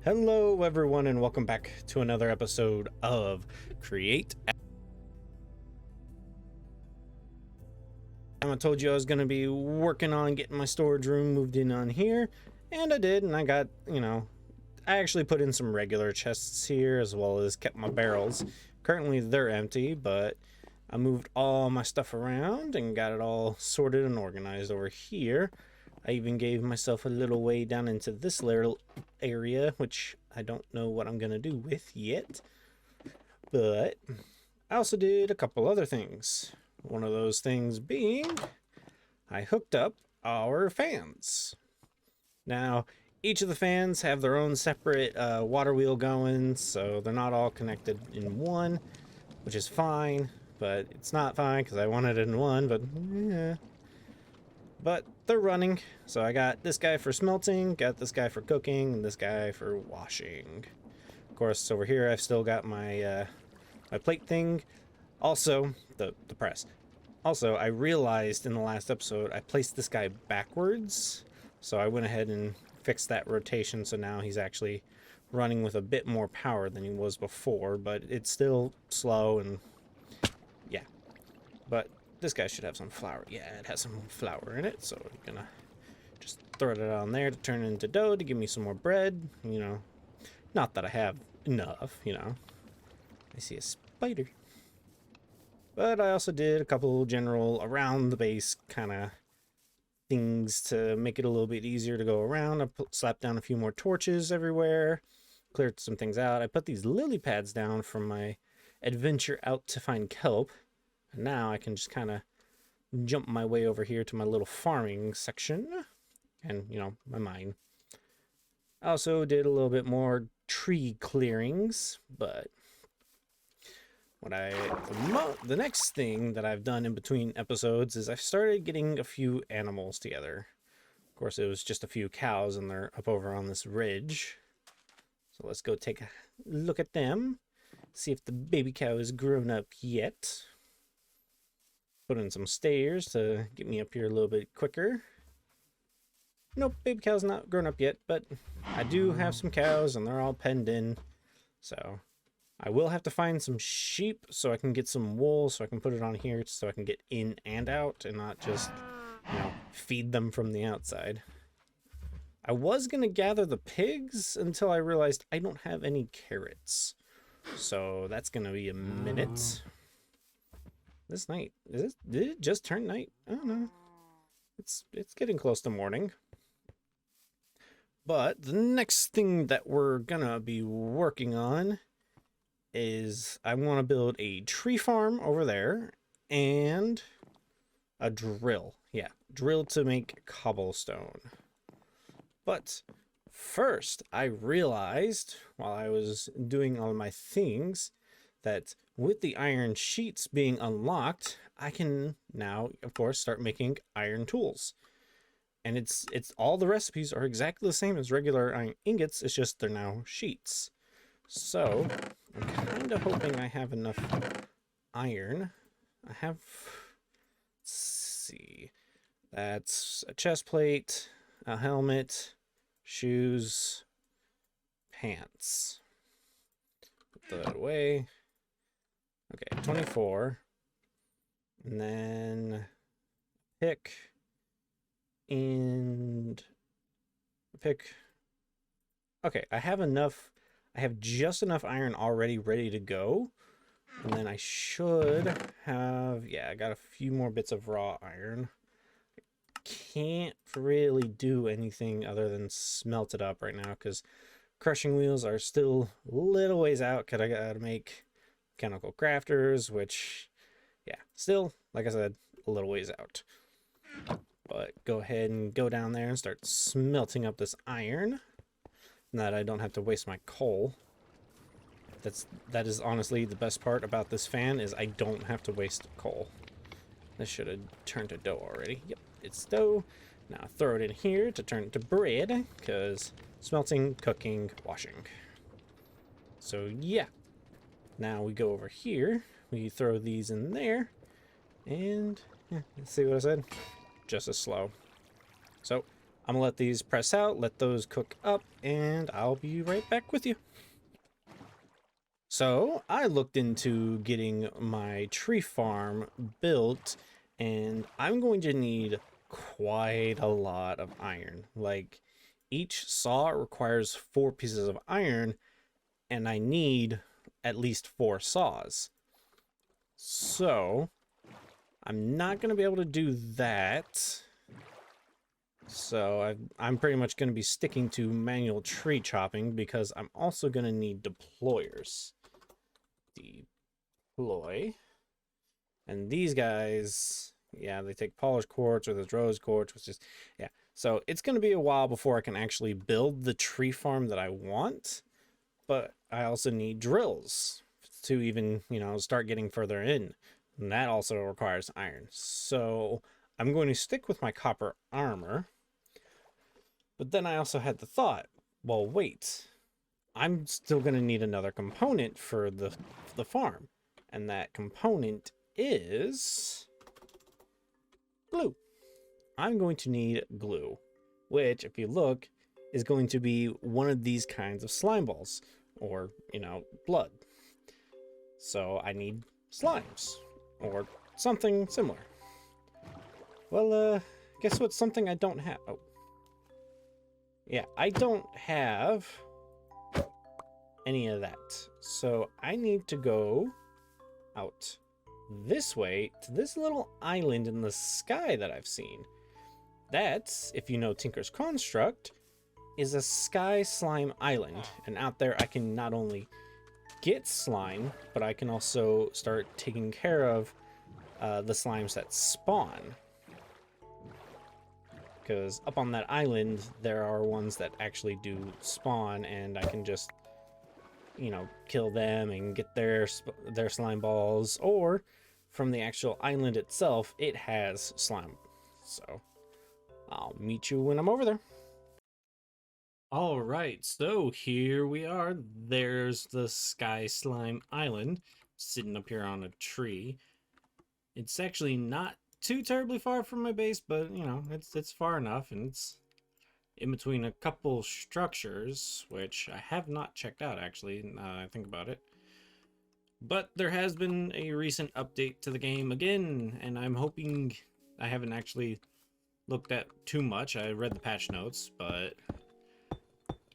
Hello everyone and welcome back to another episode of Create. I told you I was going to be working on getting my storage room moved in on here, and I did, and I got, I actually put in some regular chests here as well as kept my barrels. Currently they're empty, but I moved all my stuff around and got it all sorted and organized over here. I even gave myself a little way down into this little area, which I don't know what I'm going to do with yet. But I also did a couple other things. One of those things being, I hooked up our fans. Now, each of the fans have their own separate water wheel going, so they're not all connected in one, which is fine. But it's not fine because I wanted it in one, but yeah. But they're running, so I got this guy for smelting, got this guy for cooking, and this guy for washing. Of course, over here I've still got my my plate thing. Also, the press. Also, I realized in the last episode I placed this guy backwards, so I went ahead and fixed that rotation, so now he's actually running with a bit more power than he was before, but it's still slow and yeah. But this guy should have some flour. Yeah, it has some flour in it, so I'm gonna just throw it on there to turn it into dough to give me some more bread. Not that I have enough, I see a spider. But I also did a couple general around the base kind of things to make it a little bit easier to go around. I slapped down a few more torches everywhere, cleared some things out. I put these lily pads down from my adventure out to find kelp. And now I can just kind of jump my way over here to my little farming section and, my mine. I also did a little bit more tree clearings, but the next thing that I've done in between episodes is I've started getting a few animals together. Of course, it was just a few cows and they're up over on this ridge. So let's go take a look at them, see if the baby cow is grown up yet. Put in some stairs to get me up here a little bit quicker. Nope, baby cow's not grown up yet, but I do have some cows and they're all penned in. So I will have to find some sheep so I can get some wool so I can put it on here so I can get in and out and not just, feed them from the outside. I was going to gather the pigs until I realized I don't have any carrots. So that's going to be a minute. This night, did it just turn night? I don't know. It's getting close to morning. But the next thing that we're gonna be working on is I want to build a tree farm over there and a drill. Yeah, drill to make cobblestone. But first, I realized while I was doing all my things that with the iron sheets being unlocked, I can now, of course, start making iron tools. And it's all the recipes are exactly the same as regular iron ingots, it's just they're now sheets. So, I'm kind of hoping I have enough iron. I have, let's see, that's a chest plate, a helmet, shoes, pants. Put that away. Okay, 24. And then pick and pick. Okay, I have enough. I have just enough iron already ready to go. And then I should have, yeah, I got a few more bits of raw iron. I can't really do anything other than smelt it up right now because crushing wheels are still a little ways out because I gotta make mechanical crafters, which, yeah, still, like I said, a little ways out. But go ahead and go down there and start smelting up this iron. That I don't have to waste my coal. That is honestly the best part about this fan is I don't have to waste coal. This should have turned to dough already. Yep, it's dough. Now throw it in here to turn it to bread, because smelting, cooking, washing. So yeah. Now we go over here, we throw these in there, and let's see what I said, just as slow. So I'm gonna let these press out, let those cook up, and I'll be right back with you. So I looked into getting my tree farm built, and I'm going to need quite a lot of iron. Like, each saw requires 4 pieces of iron, and I need at least 4 saws. So I'm not going to be able to do that. So I'm pretty much going to be sticking to manual tree chopping, because I'm also going to need deployers. Deploy. And these guys, yeah, they take polished quartz, or there's rose quartz, which is, yeah. So it's going to be a while before I can actually build the tree farm that I want. But I also need drills to even, start getting further in. And that also requires iron. So I'm going to stick with my copper armor. But then I also had the thought, well, wait, I'm still going to need another component for the farm. And that component is glue. I'm going to need glue, which, if you look, is going to be one of these kinds of slime balls, or, blood. So I need slimes, or something similar. Well, guess what? Something I don't have. Oh. Yeah, I don't have any of that. So I need to go out this way to this little island in the sky that I've seen. That's, if you know Tinker's Construct, is a sky slime island. And out there I can not only get slime, but I can also start taking care of the slimes that spawn. Because up on that island, there are ones that actually do spawn, and I can just, kill them and get their slime balls. Or from the actual island itself, it has slime. So I'll meet you when I'm over there. All right, so here we are. There's the Sky Slime Island, sitting up here on a tree. It's actually not too terribly far from my base, but it's far enough, and it's in between a couple structures, which I have not checked out actually, now that I think about it. But there has been a recent update to the game again, and I'm hoping, I haven't actually looked at too much. I read the patch notes, but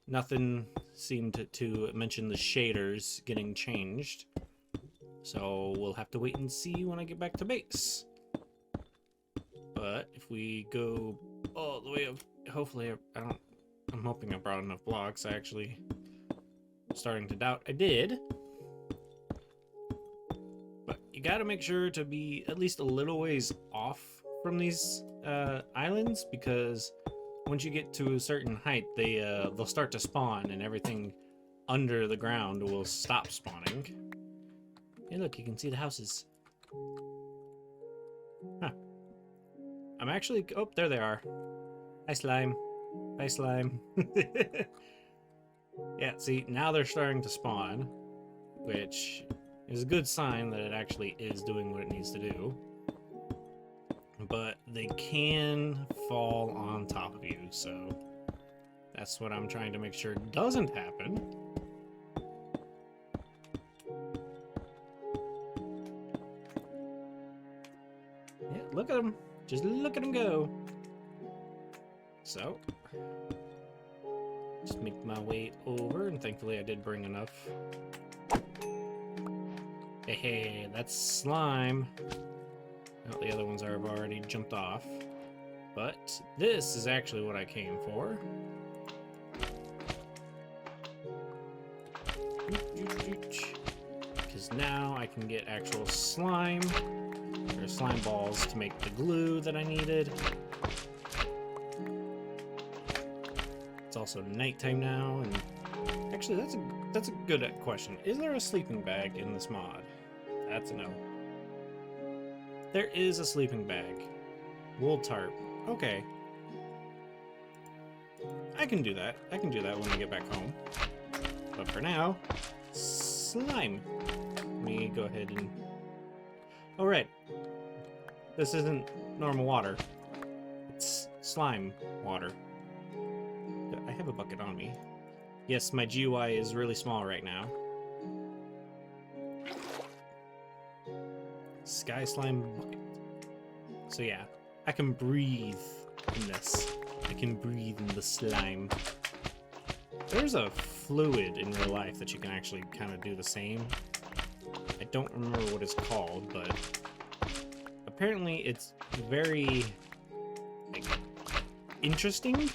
nothing seemed to mention the shaders getting changed. So we'll have to wait and see when I get back to base. But if we go all the way up, hopefully I'm hoping I brought enough blocks. I actually starting to doubt I did. But you gotta make sure to be at least a little ways off from these islands, because once you get to a certain height, they'll start to spawn, and everything under the ground will stop spawning. Hey, look, you can see the houses. Huh. I'm actually... Oh, there they are. Hi, slime. Hi, slime. Yeah, see, now they're starting to spawn, which is a good sign that it actually is doing what it needs to do. But they can fall on top of you, so that's what I'm trying to make sure doesn't happen. Yeah, look at them. Just look at them go. So, just make my way over, and thankfully I did bring enough. Hey, that's slime. Well, the other ones have already jumped off. But this is actually what I came for. Because now I can get actual slime, or slime balls, to make the glue that I needed. It's also nighttime now, and actually that's a good question. Is there a sleeping bag in this mod? That's a no. There is a sleeping bag. Wool tarp. Okay. I can do that. I can do that when I get back home. But for now, slime. Let me go ahead and... Oh, right. This isn't normal water. It's slime water. have a bucket on me? Yes, my GUI is really small right now. Sky slime bucket. So yeah, I can breathe in this. I can breathe in the slime. There's a fluid in real life that you can actually kind of do the same. I don't remember what it's called, but apparently it's very like, interesting,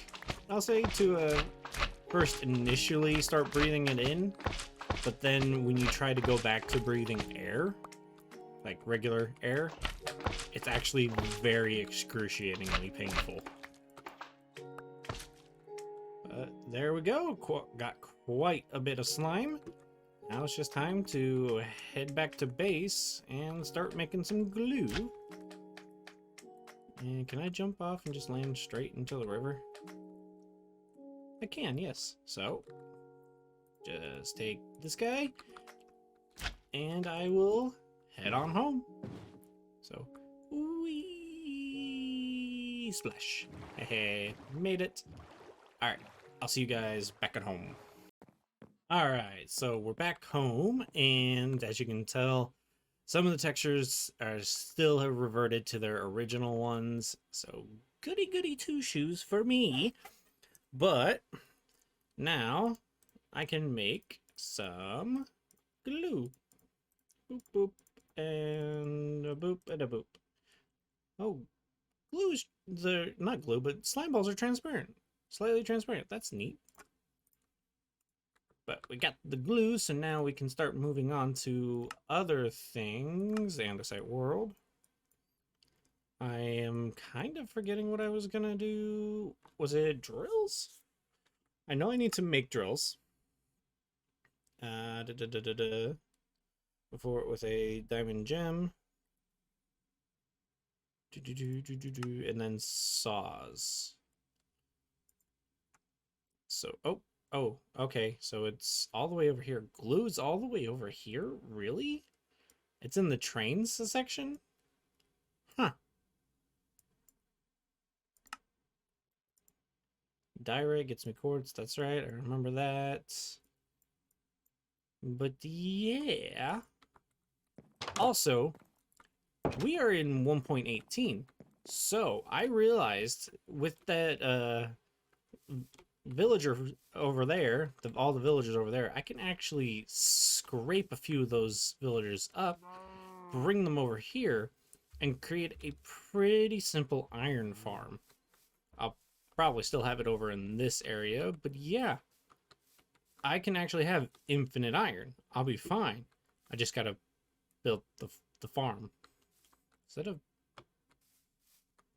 I'll say, to first initially start breathing it in, but then when you try to go back to breathing air, like regular air, it's actually very excruciatingly painful. There we go. Got quite a bit of slime. Now it's just time to head back to base and start making some glue. And can I jump off and just land straight into the river? I can, yes. So, just take this guy, and I will head on home. So, wee splash. Hey, made it. Alright, I'll see you guys back at home. Alright, so we're back home, and as you can tell, some of the textures are still have reverted to their original ones, so goody goody two shoes for me. But now I can make some glue. Boop boop and a boop and a boop. Oh, glue is not glue, but slime balls are transparent. Slightly transparent. That's neat. But we got the glue, so now we can start moving on to other things. Andesite world. I am kind of forgetting what I was gonna do. Was it drills? I know I need to make drills. Before with a diamond gem. And then saws. So, oh, okay. So it's all the way over here. Glue's all the way over here? Really? It's in the trains section? Huh. Diorite gets me quartz. That's right. I remember that. But yeah. Also, we are in 1.18. So I realized with that villager over there, all the villagers over there, I can actually scrape a few of those villagers up, bring them over here, and create a pretty simple iron farm. I'll probably still have it over in this area, but yeah, I can actually have infinite iron. I'll be fine. I just gotta build the farm. Instead of...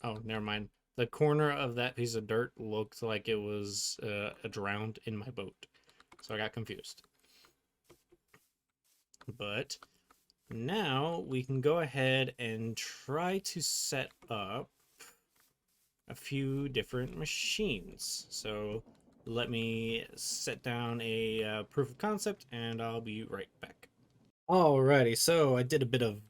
Oh, never mind. The corner of that piece of dirt looked like it was drowned in my boat. So I got confused. But now we can go ahead and try to set up a few different machines. So let me set down a proof of concept and I'll be right back. Alrighty, so I did a bit of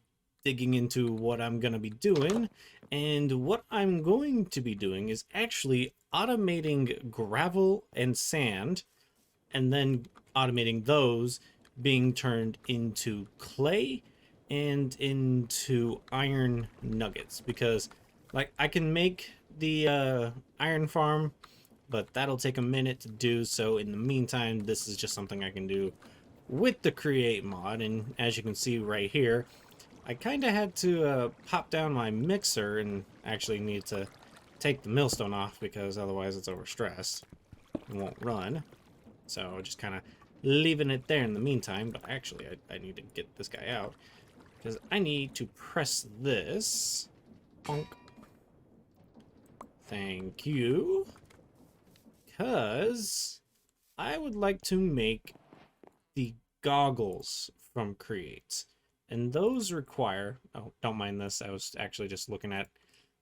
digging into what I'm going to be doing, and what I'm going to be doing is actually automating gravel and sand, and then automating those being turned into clay and into iron nuggets, because like I can make the iron farm, but that'll take a minute to do. So in the meantime, this is just something I can do with the create mod, and as you can see right here, I kind of had to pop down my mixer and actually need to take the millstone off because otherwise it's overstressed and won't run. So just kind of leaving it there in the meantime, but actually I need to get this guy out because I need to press this. Bonk. Thank you. Because I would like to make the goggles from Create. And those require... Oh, don't mind this. I was actually just looking at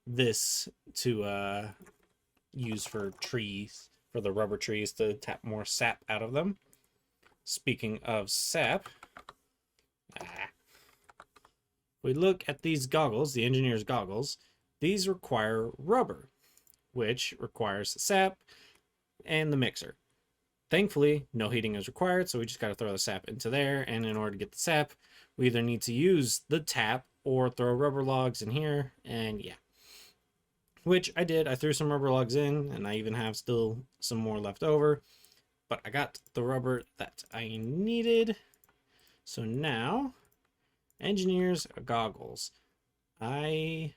this to use for trees, for the rubber trees, to tap more sap out of them. Speaking of sap, we look at these goggles, the engineer's goggles. These require rubber, which requires sap, and the mixer. Thankfully, no heating is required, so we just got to throw the sap into there, and in order to get the sap, we either need to use the tap or throw rubber logs in here, and yeah. Which I did. I threw some rubber logs in, and I even have still some more left over. But I got the rubber that I needed. So now, engineer's goggles. Oh.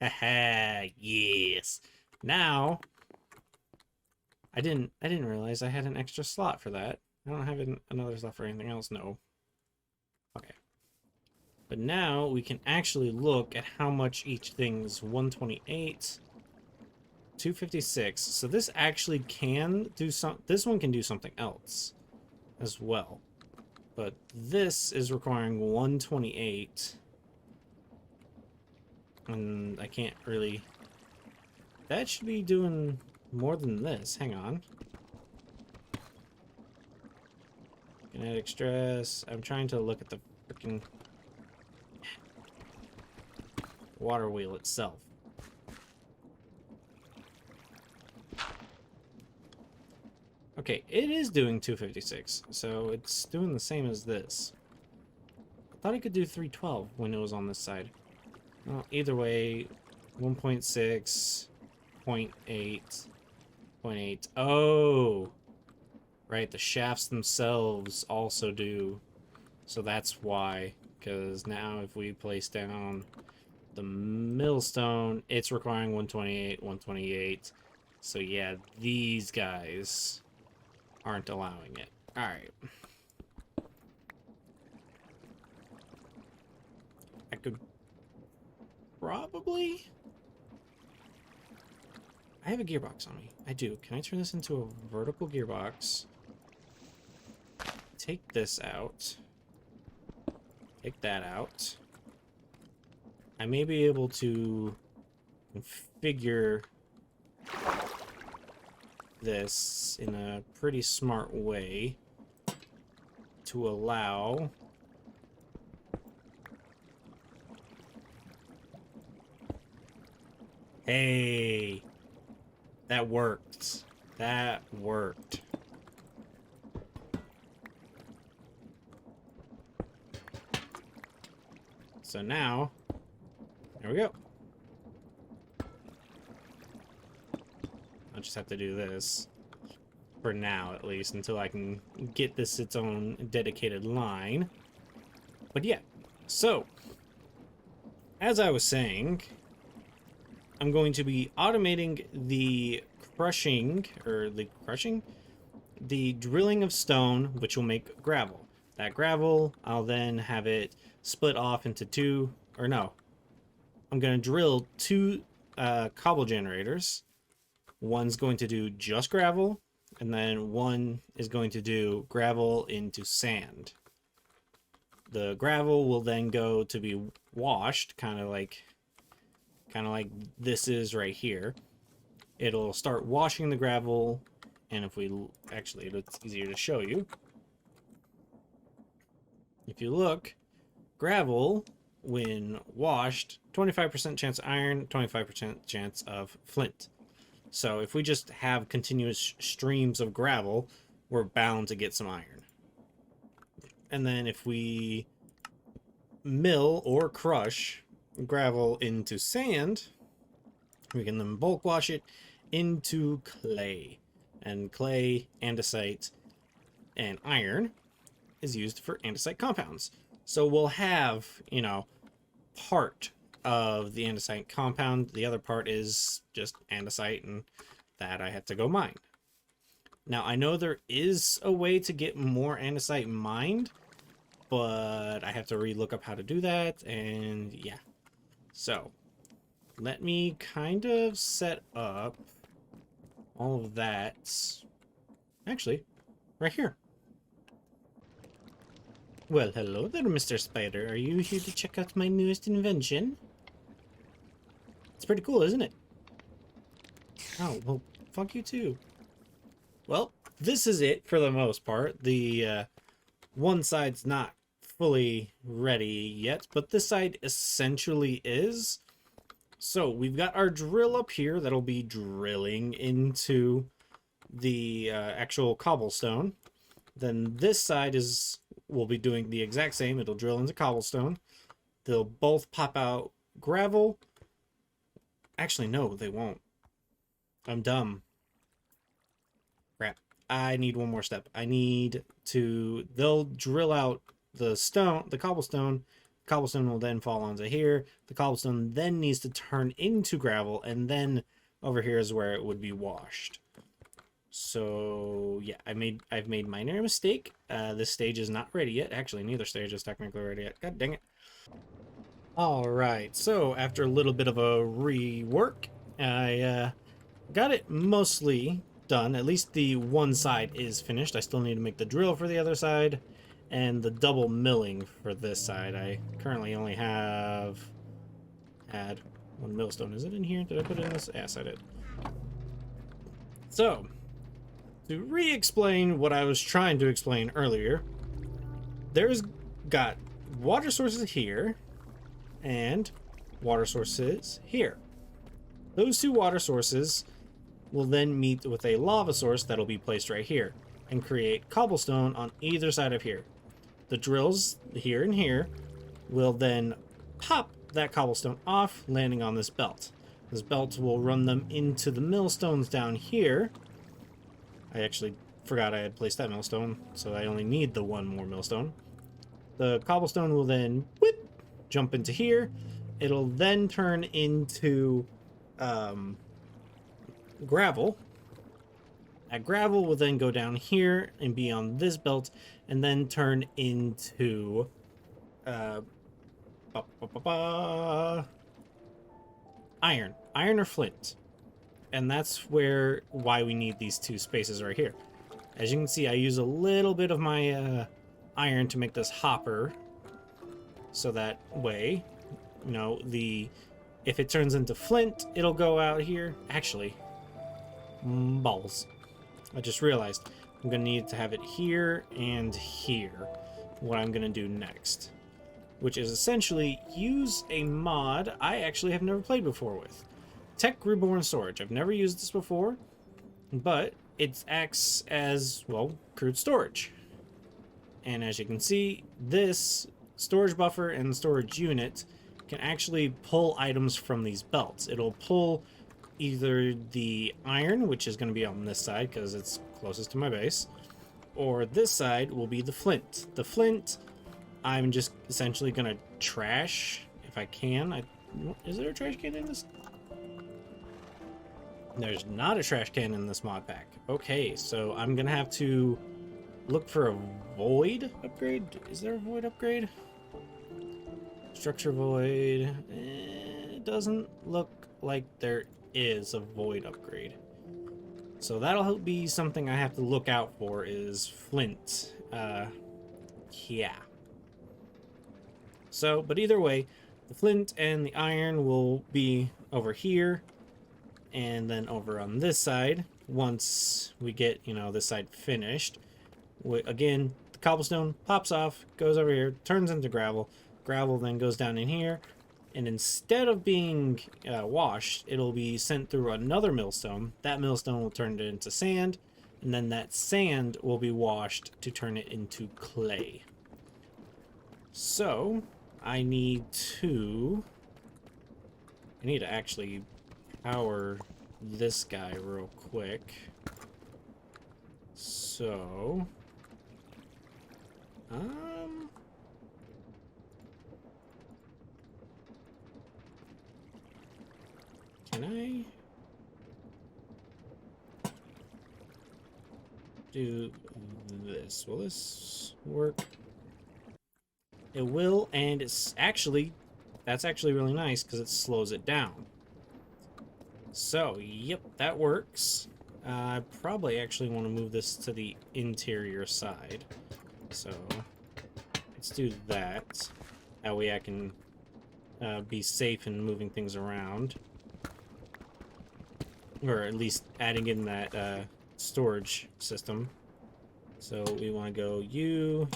Haha, yes. Now, I didn't realize I had an extra slot for that. I don't have another slot for anything else, no. Okay. But now we can actually look at how much each thing's 128, 256. So this actually can do this one can do something else as well. But this is requiring 128. And I can't really... That should be doing more than this. Hang on. Kinetic stress. I'm trying to look at the freaking water wheel itself. Okay, it is doing 256, so it's doing the same as this. I thought it could do 312 when it was on this side. Well, either way, 1.6, 0.8, 0.8. Oh! Right, the shafts themselves also do. So that's why. Because now if we place down the millstone, it's requiring 128, 128. So yeah, these guys aren't allowing it. Alright. I could probably... I have a gearbox on me. I do. Can I turn this into a vertical gearbox? Take this out. Take that out. I may be able to configure this in a pretty smart way to allow hey, that worked. That worked. So now, there we go. I'll just have to do this for now, at least, until I can get this its own dedicated line. But yeah, so as I was saying, I'm going to be automating the the drilling of stone, which will make gravel. That gravel, I'll then have it split off into two, or no, I'm going to drill two cobble generators. One's going to do just gravel, and then one is going to do gravel into sand. The gravel will then go to be washed, kind of like this is right here. It'll start washing the gravel, and if we actually, it's easier to show you. If you look, gravel, when washed, 25% chance of iron, 25% chance of flint. So if we just have continuous streams of gravel, we're bound to get some iron. And then if we mill or crush gravel into sand, we can then bulk wash it into clay. And clay, andesite, and iron is used for andesite compounds. So we'll have, you know, part of the andesite compound. The other part is just andesite, and that I have to go mine. Now, I know there is a way to get more andesite mined, but I have to re-look up how to do that, and yeah. So, let me kind of set up all of that. Actually, right here. Well, hello there, Mr. Spider. Are you here to check out my newest invention? It's pretty cool, isn't it? Oh, well, fuck you too. Well, this is it for the most part. The one side's not fully ready yet, but this side essentially is. So we've got our drill up here that'll be drilling into the actual cobblestone. Then this side is will be doing the exact same. It'll drill into cobblestone. They'll both pop out gravel. Actually, no, they won't. I'm dumb. Crap. I need one more step. They'll drill out the stone, the cobblestone. Cobblestone will then fall onto here. The cobblestone then needs to turn into gravel, and then over here is where it would be washed. So yeah, I've made minor mistake. This stage is not ready yet. Actually, neither stage is technically ready yet. God dang it. All right, so after a little bit of a rework, I got it mostly done. At least the one side is finished. I still need to make the drill for the other side and the double milling for this side. I currently only had one millstone. Is it in here? Did I put it in this? Yes, I did. So, to re-explain what I was trying to explain earlier, there's got water sources here and water sources here. Those two water sources will then meet with a lava source that'll be placed right here and create cobblestone on either side of here. The drills here and here will then pop that cobblestone off, landing on this belt. This belt will run them into the millstones down here. I actually forgot I had placed that millstone, so I only need the one more millstone. The cobblestone will then whip, jump into here. It'll then turn into gravel. That gravel will then go down here and be on this belt, and then turn into iron or flint. And that's why we need these two spaces right here. As you can see, I use a little bit of my iron to make this hopper, so that way, you know, if it turns into flint, it'll go out here. Actually, balls. I just realized I'm gonna need to have it here and here. What I'm gonna do next, which is essentially use a mod I actually have never played before with. Tech Reborn Storage. I've never used this before, but it acts as, well, crude storage. And as you can see, this storage buffer and storage unit can actually pull items from these belts. It'll pull either the iron, which is going to be on this side because it's closest to my base, or this side will be the flint. The flint, I'm just essentially going to trash if I can. Is there a trash can in this? There's not a trash can in this mod pack. Okay, so I'm gonna have to look for a void upgrade. Is there a void upgrade? Structure void. It doesn't look like there is a void upgrade. So that'll be something I have to look out for, is flint. Yeah. So, but either way, the flint and the iron will be over here. And then over on this side, once we get, you know, this side finished, again, the cobblestone pops off, goes over here, turns into gravel. Gravel then goes down in here, and instead of being washed, it'll be sent through another millstone. That millstone will turn it into sand, and then that sand will be washed to turn it into clay. So, I need to actually power this guy real quick. So, can I do this? Will this work? It will, and that's actually really nice because it slows it down. So, yep, that works. I probably actually want to move this to the interior side. So, let's do that. That way I can be safe in moving things around. Or at least adding in that storage system. So we want to go you,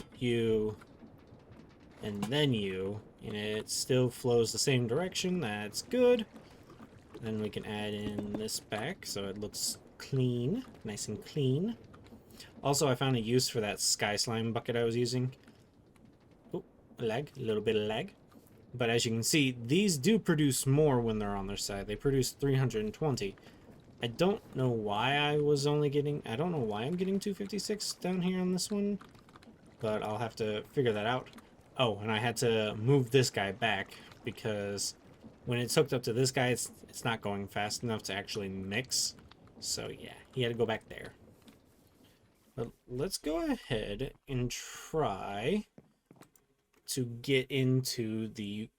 and then you. And it still flows the same direction. That's good. Then we can add in this back so it looks clean, nice and clean. Also, I found a use for that sky slime bucket I was using. Oh, lag, a little bit of lag. But as you can see, these do produce more when they're on their side. They produce 320. I don't know why I was only getting... I don't know why I'm getting 256 down here on this one. But I'll have to figure that out. Oh, and I had to move this guy back because when it's hooked up to this guy, it's not going fast enough to actually mix. So yeah, he had to go back there. But let's go ahead and try to get into the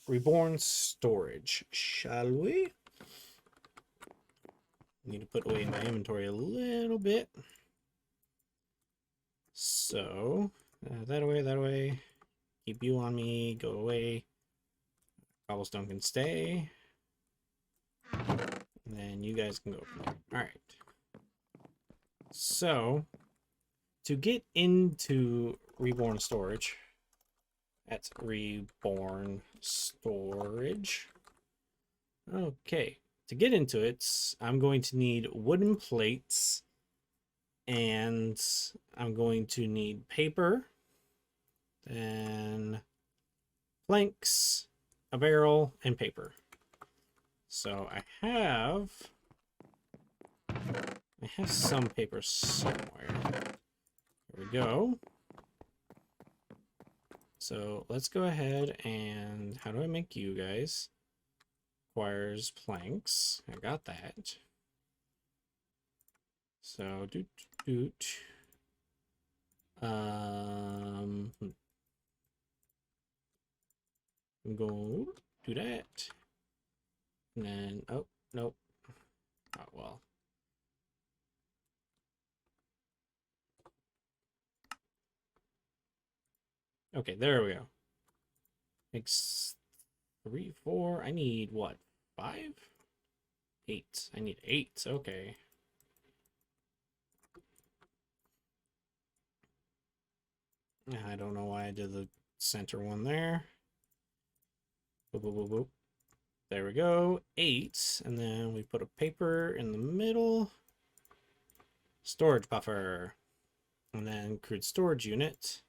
reborn storage, shall we? Need to put away my inventory a little bit. So, that away. Keep you on me, go away. Cobblestone can stay. And then you guys can go from there. Alright. So, to get into reborn storage, that's reborn storage. Okay, to get into it, I'm going to need wooden plates, and I'm going to need paper, then planks, a barrel, and paper. So I have some paper somewhere. There we go. So let's go ahead and how do I make you guys? Requires planks. I got that. So I'm going to do that. And then oh nope. Oh well. Okay, there we go. Makes 3, 4. I need what? 5? 8. I need 8. Okay. I don't know why I did the center one there. Boop, boop, boop, boop. There we go. 8. And then we put a paper in the middle. Storage buffer. And then crude storage unit.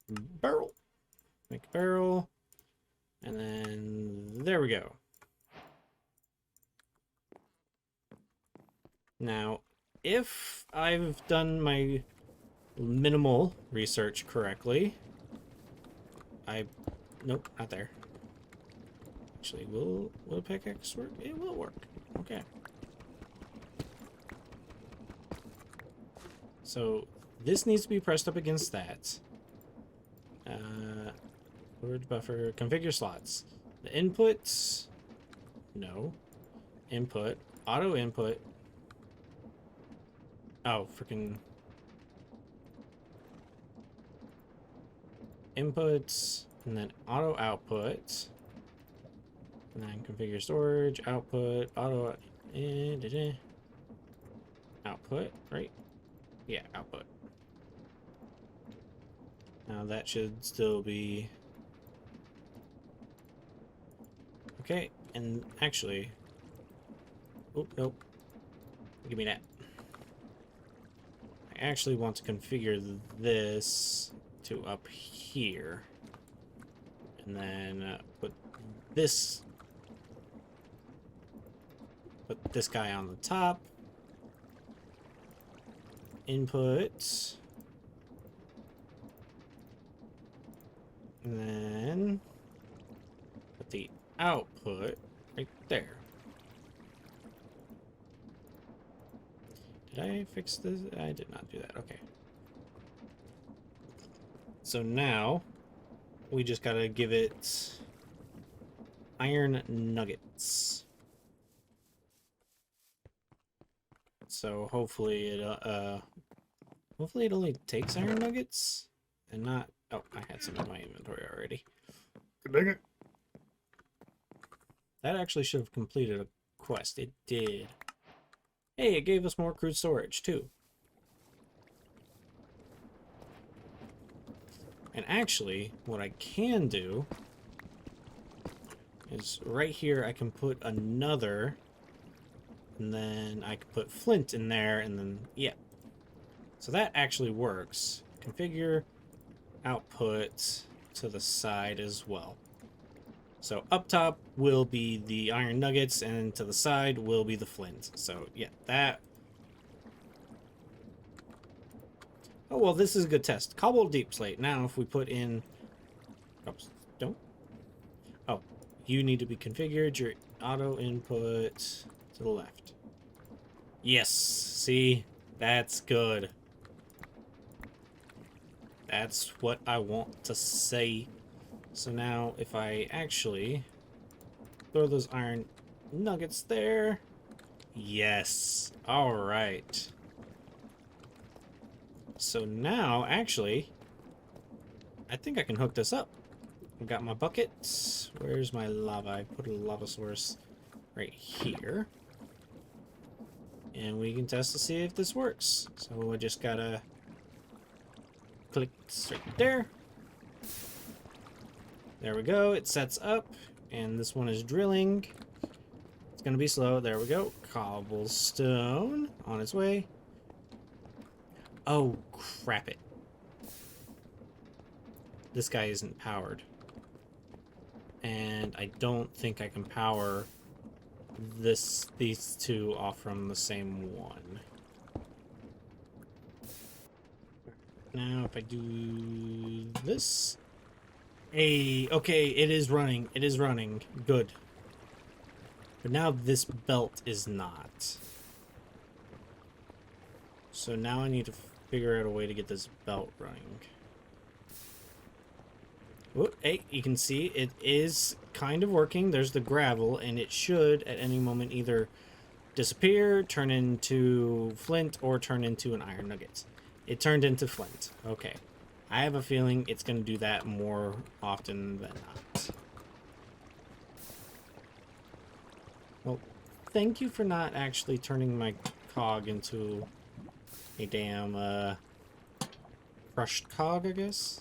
Barrel. Make a barrel. And then there we go. Now, if I've done my minimal research correctly, nope, not there. Actually, will a pickaxe work? It will work. Okay. So this needs to be pressed up against that. Storage buffer, configure slots. The inputs, no. Input, auto input. Oh, freaking. Inputs, and then auto output. And then configure storage, output, auto, output, right? Yeah, output. Now that should still be okay. And actually, oh nope, give me that. I actually want to configure this to up here, and then put this guy on the top. Input. And then put the output right there. Did I fix this? I did not do that. Okay. So now we just gotta give it iron nuggets. So hopefully it only takes iron nuggets and not. Oh, I had some in my inventory already. Dang it. That actually should have completed a quest. It did. Hey, it gave us more crude storage too. And actually, what I can do is right here I can put another, and then I can put flint in there, and then, yeah. So that actually works. Configure output to the side as well. So up top will be the iron nuggets, and to the side will be the flint. So yeah, that. Oh, well, this is a good test. Cobbled deep slate. Now, if we put in cobblestone. Oh, you need to be configured. Your auto input to the left. Yes. See? That's good. That's what I want to say. So now, if I actually throw those iron nuggets there. Yes. All right. So now, actually, I think I can hook this up. I've got my bucket. Where's my lava? I put a lava source right here. And we can test to see if this works. So I just gotta click right there. There we go. It sets up. And this one is drilling. It's gonna be slow. There we go. Cobblestone on its way. Oh, crap it. This guy isn't powered. And I don't think I can power these two off from the same one. Now, if I do this... Hey, okay, it is running. It is running. Good. But now this belt is not. So now I need to figure out a way to get this belt running. Oh, hey, you can see it is kind of working. There's the gravel, and it should at any moment either disappear, turn into flint, or turn into an iron nugget. It turned into flint. Okay. I have a feeling it's going to do that more often than not. Well, thank you for not actually turning my cog into a damn crushed cog, I guess.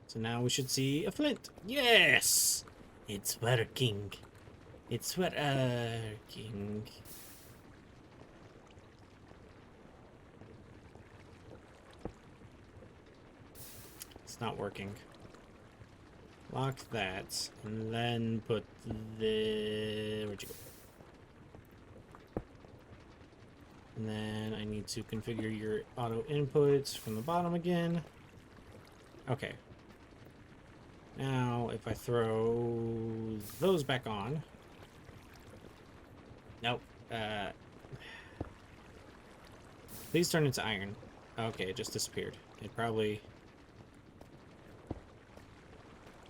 So now we should see a flint. Yes! It's working. It's working. It's not working. Lock that, and then put the... Where'd you go? And then I need to configure your auto inputs from the bottom again. Okay. Now, if I throw those back on... Nope. These turn into iron. Okay, it just disappeared. It probably...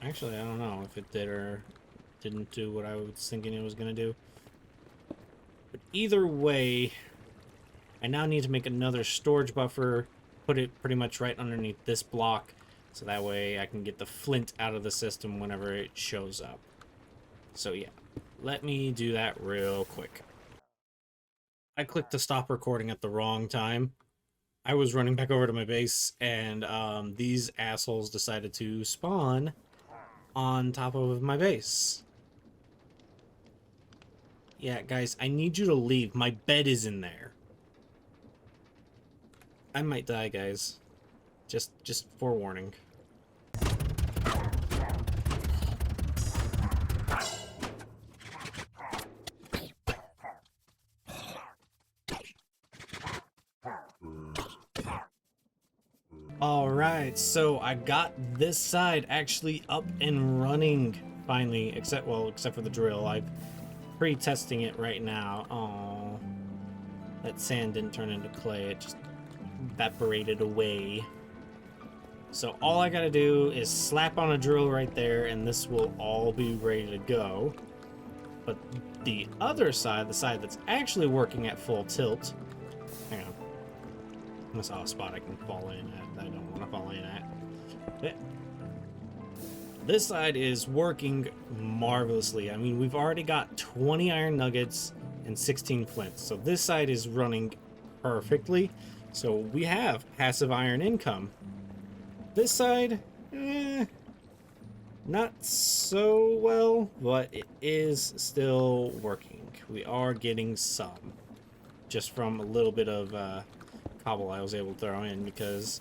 Actually, I don't know if it did or didn't do what I was thinking it was going to do. But either way, I now need to make another storage buffer, put it pretty much right underneath this block, so that way I can get the flint out of the system whenever it shows up. So yeah, let me do that real quick. I clicked to stop recording at the wrong time. I was running back over to my base, and these assholes decided to spawn on top of my base. Yeah, guys, I need you to leave. My bed is in there. I might die, guys. Just forewarning. Alright, so I got this side actually up and running finally, except for the drill. I'm pre-testing it right now. Oh, that sand didn't turn into clay, it just evaporated away. So all I gotta do is slap on a drill right there, and this will all be ready to go. But the other side, the side that's actually working at full tilt, hang on, I saw a spot I can fall in at. I don't want to fall in at. This side is working marvelously. I mean, we've already got 20 iron nuggets and 16 flints, so this side is running perfectly. So we have passive iron income. This side, not so well, but it is still working. We are getting some, just from a little bit of cobble I was able to throw in, because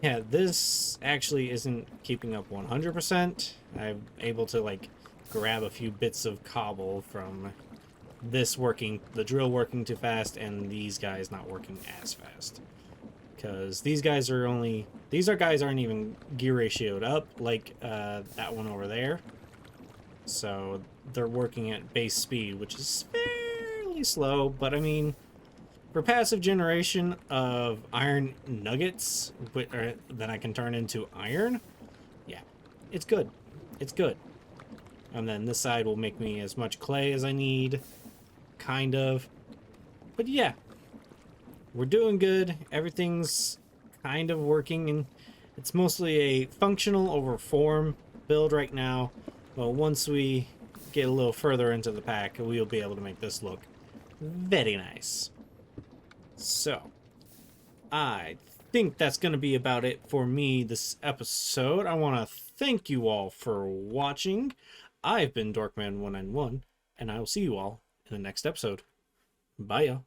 yeah, this actually isn't keeping up 100%. I'm able to like grab a few bits of cobble from this working, the drill working too fast, and these guys not working as fast. Because these guys are only, these are guys aren't even gear ratioed up like that one over there. So they're working at base speed, which is fairly slow, but I mean, for passive generation of iron nuggets that I can turn into iron, yeah, it's good. It's good. And then this side will make me as much clay as I need, kind of. But yeah, we're doing good. Everything's kind of working, and it's mostly a functional over form build right now. But once we get a little further into the pack, we'll be able to make this look very nice. So, I think that's going to be about it for me this episode. I want to thank you all for watching. I've been Dorkman191, and I will see you all in the next episode. Bye, y'all.